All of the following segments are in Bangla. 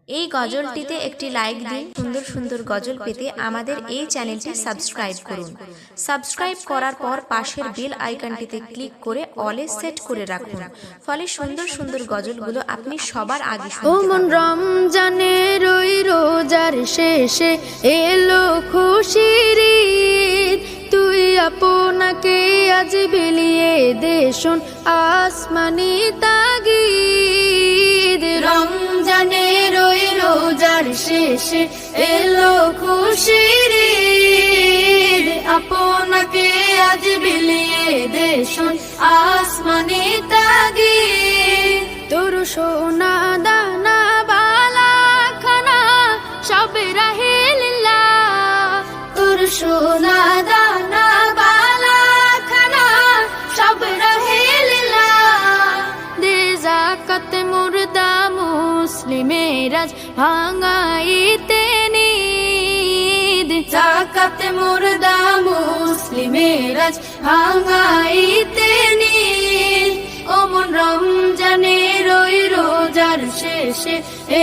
এই গজলটিতে একটি লাইক দিন। সুন্দর সুন্দর গজল পেতে আমাদের এই চ্যানেলটি সাবস্ক্রাইব করুন। সাবস্ক্রাইব করার পর পাশের বেল আইকনটিতে ক্লিক করে অলে সেট করে রাখুন, ফলে সুন্দর সুন্দর গজলগুলো আপনি সবার আগে শুনতে পাবেন। ওমন রমজানের ওই রোজার শেষে এলো খুশির ঈদ, তুই আপনাকে আজ বিলিয়ে দে শোন আসমানি তাগিদ। রমজানের ওই রোজার শেষে এলো খুশির ঈদ, আপনাকে আজ বিলিয়ে দে শোন আসমানি তাগিদ। তোর সোনা দানা বালা খানা সব রাহে লিল্লাহ, তোর সোনা দানা বালা খানা সব রাহে লিল্লাহ। দে যাকাত মুর্দা মুসলিমের আজ ভাঙাইতে নিদ, যাকাত মুর্দা মুসলিমের আজ ভাঙাইতে নিদ। ওমন রমজানের ওই রোজার শেষে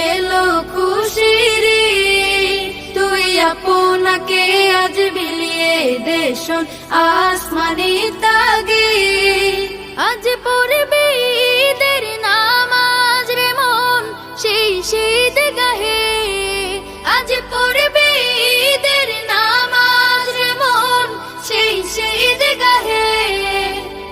এলো খুশির ঈদ, তুই আপনাকে আজ বিলিয়ে দে শোন আসমানি তাগিদ। আজ পড়বে ঈদের নামাজ রে মন সেই শীত গাহে, আজ পড়বে ঈদের নামাজ রে মন সেই শীত গাহে।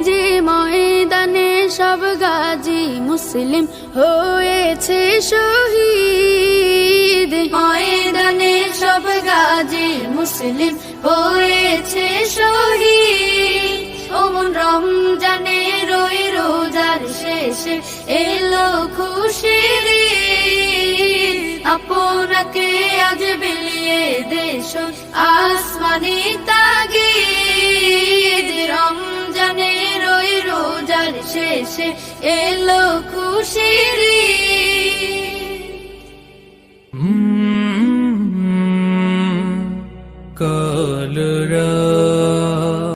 যে ময়দানে সব গাজী মুসলিম হয়েছে শহীদ, ময়দানে সব গাজী মুসলিম হয়েছে শহীদ। ওমন রমজানের ওই রোজার শেষে এলো খুশির ঈদ, আপনাকে আজ বিলিয়ে দে শোন আসমানি তাগিদ। রমজানের ওই রোজার শেষে এলো খুশির ঈদ। কাল